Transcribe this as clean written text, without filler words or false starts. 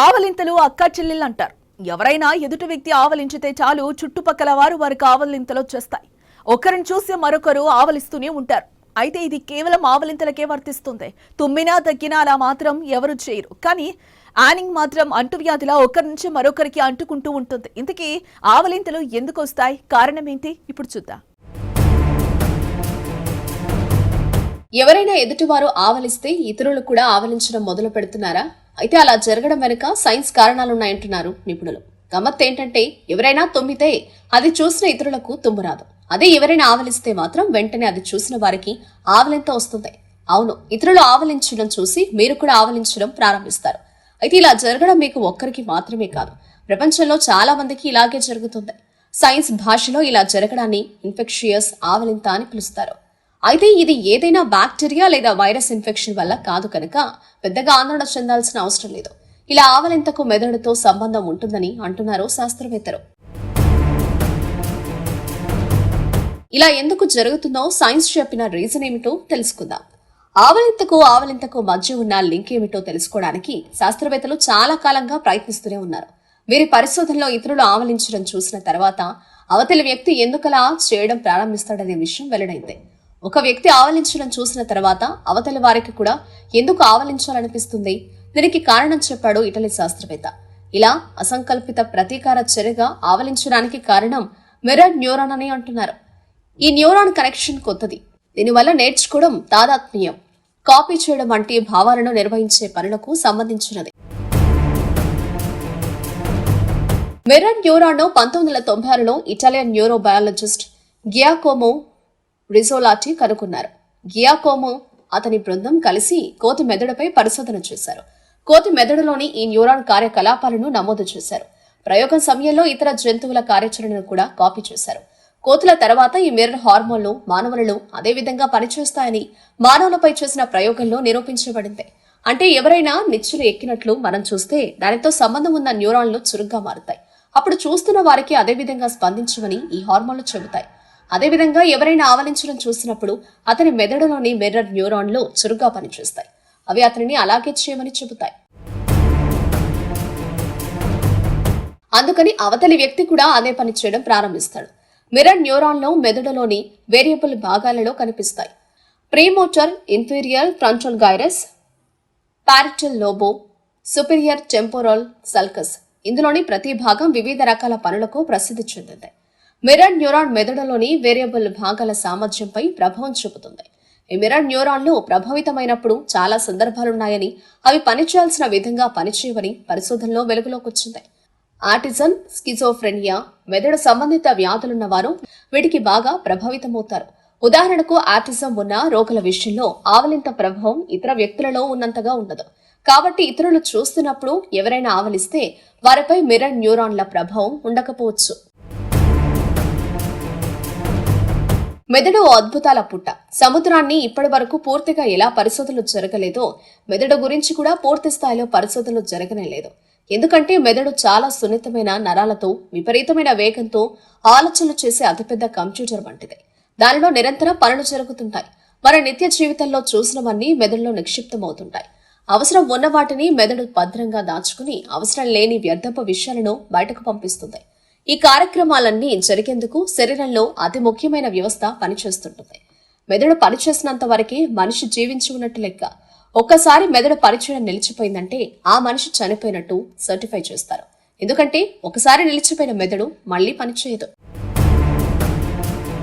ఆవలింతలు అక్కా చెల్లెళ్ళు అంటారు. ఎవరైనా ఎదుటి వ్యక్తి ఆవలించితే చాలు చుట్టుపక్కల వారికి ఆవలింతలు వచ్చేస్తాయి. ఒకరిని చూసి మరొకరు ఆవలిస్తూనే ఉంటారు. అయితే ఇది కేవలం ఆవలింతలకే వర్తిస్తుంది. తుమ్మినా తగ్గినా అలా మాత్రం ఎవరు చేయరు. కానీ యానింగ్ మాత్రం అంటువ్యాధిలా ఒకరి నుంచి మరొకరికి అంటుకుంటూ ఉంటుంది. ఇంతకీ ఆవలింతలు ఎందుకు వస్తాయి, కారణం ఏంటి, ఇప్పుడు చూద్దాం. ఎవరైనా ఎదుటివారు ఆవలిస్తే ఇతరులు కూడా ఆవలించడం మొదలు పెడుతున్నారా? అయితే అలా జరగడం వెనుక సైన్స్ కారణాలున్నాయంటున్నారు నిపుణులు. గమ్మత్ ఏంటంటే ఎవరైనా తుమ్మితే అది చూసిన ఇతరులకు తుమ్ము రాదు. అదే ఎవరైనా ఆవలిస్తే మాత్రం వెంటనే అది చూసిన వారికి ఆవలింత వస్తుంది. అవును, ఇతరులు ఆవలించడం చూసి మీరు కూడా ఆవలించడం ప్రారంభిస్తారు. అయితే ఇలా జరగడం మీకు ఒక్కరికి మాత్రమే కాదు, ప్రపంచంలో చాలా మందికి ఇలాగే జరుగుతుంది. సైన్స్ భాషలో ఇలా జరగడాన్ని ఇన్ఫెక్షియస్ ఆవలింత అని పిలుస్తారు. అయితే ఇది ఏదైనా బ్యాక్టీరియా లేదా వైరస్ ఇన్ఫెక్షన్ వల్ల కాదు కనుక పెద్దగా ఆందోళన చెందాల్సిన అవసరం లేదు. ఇలా ఆవలింతకు మెదడుతో సంబంధం ఉంటుందని అంటున్నారు శాస్త్రవేత్తలు. ఇలా ఎందుకు జరుగుతుందో సైన్స్ చెప్పిన రీజన్ ఏమిటో తెలుసుకుందాం. ఆవలింతకు మధ్య ఉన్న లింక్ ఏమిటో తెలుసుకోవడానికి శాస్త్రవేత్తలు చాలా కాలంగా ప్రయత్నిస్తూనే ఉన్నారు. వీరి పరిశోధనలో ఇతరులు ఆవలించడం చూసిన తర్వాత అవతలి వ్యక్తి ఎందుకలా చేయడం ప్రారంభిస్తాడనే విషయం వెల్లడైంది. ఒక వ్యక్తి ఆవలించడం చూసిన తర్వాత అవతలి వారికి కూడా ఎందుకు ఆవలించాలనిపిస్తుంది, దీనికి కారణం చెప్పాడు ఇటలీ శాస్త్రవేత్త. ఇలా అసంకల్పిత ప్రతీకార చర్యగా ఆవలించడానికి కారణం మిర్రర్ న్యూరాన్ అని అంటున్నారు. ఈ న్యూరాన్ కనెక్షన్ కొత్తది. దీనివల్ల నేర్చుకోవడం, తాదాత్మ్యం, కాపీ చేయడం వంటి భావాలను నిర్వహించే పనులకు సంబంధించినది. మిర్రర్ న్యూరాన్ ను 1996లో ఇటాలియన్ న్యూరోబయాలజిస్ట్ గియాకోమో రిజోలాటి కనుక్కున్నారు. గియాకోమో అతని బృందం కలిసి కోతి మెదడుపై పరిశోధన చేశారు. కోతి మెదడులోని ఈ న్యూరాన్ కార్యకలాపాలను నమోదు చేశారు. ప్రయోగం సమయంలో ఇతర జంతువుల కార్యాచరణను కూడా కాపీ చేశారు. కోతుల తర్వాత ఈ మిర్రర్ హార్మోన్లు మానవులలో అదేవిధంగా పనిచేస్తాయని మానవులపై చేసిన ప్రయోగంలో నిరూపించబడింది. అంటే ఎవరైనా నిచ్చెలు ఎక్కినట్లు మనం చూస్తే దానితో సంబంధం ఉన్న న్యూరాన్లు చురుగ్గా మారుతాయి. అప్పుడు చూస్తున్న వారికి అదేవిధంగా స్పందించమని ఈ హార్మోన్లు చెబుతాయి. అదేవిధంగా ఎవరైనా ఆవలించడం చూసినప్పుడు అతని మెదడులోని మిర్రర్ న్యూరాన్లు చురుగ్గా పనిచేస్తాయి. అవి అతనిని అలాగే చేయమని చెబుతాయి. అందుకని అవతలి వ్యక్తి కూడా అదే పని చేయడం ప్రారంభిస్తాడు. మిర్రర్ న్యూరాన్లు మెదడులోని వేరియబుల్ భాగాలలో కనిపిస్తాయి. Premotor inferior frontal gyrus, parietal lobe, superior temporal sulcus. ఇందులోని ప్రతి భాగం వివిధ రకాల పనులకు ప్రసిద్ధి చెందింది. మిర్రర్ న్యూరాన్ మెదడులోని వేరియబుల్ భాగాల సామర్థ్యంపై ప్రభావం చూపుతుంది. ఈ మిర్రర్ న్యూరాన్లు ప్రభావితమైనప్పుడు చాలా సందర్భాలున్నాయని, అవి పనిచేయాల్సిన విధంగా పనిచేయవని పరిశోధనలో వెలుగులోకి వచ్చింది. ఆటిజం, స్కిజోఫ్రెనియా, మెదడు సంబంధిత వ్యాధులున్న వారు వీటికి బాగా ప్రభావితమవుతారు. ఉదాహరణకు ఆటిజం ఉన్న రోగుల విషయంలో ఆవలింత ప్రభావం ఇతర వ్యక్తులలో ఉన్నంతగా ఉండదు. కాబట్టి ఇతరులు చూస్తున్నప్పుడు ఎవరైనా ఆవలిస్తే వారిపై మిర్రర్ న్యూరాన్ల ప్రభావం ఉండకపోవచ్చు. మెదడు అద్భుతాల పుట్ట. సముద్రాన్ని ఇప్పటి వరకు పూర్తిగా ఎలా పరిశోధనలు జరగలేదో మెదడు గురించి కూడా పూర్తి స్థాయిలో పరిశోధనలు జరగనే లేదు. ఎందుకంటే మెదడు చాలా సున్నితమైన నరాలతో విపరీతమైన వేగంతో ఆలోచనలు చేసే అతిపెద్ద కంప్యూటర్ వంటిది. దానిలో నిరంతరం పనులు జరుగుతుంటాయి. మన నిత్య జీవితంలో చూసినవన్నీ మెదడులో నిక్షిప్తమవుతుంటాయి. అవసరం ఉన్న వాటిని మెదడు భద్రంగా దాచుకుని అవసరం లేని వ్యర్థపు విషయాలను బయటకు పంపిస్తుంది. ఈ కార్యక్రమాలన్నీ జరిగేందుకు శరీరంలో అతి ముఖ్యమైన వ్యవస్థ పనిచేస్తుంటుంది. మెదడు పనిచేసినంత వరకే మనిషి జీవించి ఉన్నట్టు లెక్క. ఒక్కసారి మెదడు పనిచేయడం నిలిచిపోయిందంటే ఆ మనిషి చనిపోయినట్టు సర్టిఫై చేస్తారు. ఎందుకంటే ఒకసారి నిలిచిపోయిన మెదడు మళ్లీ పనిచేయదు.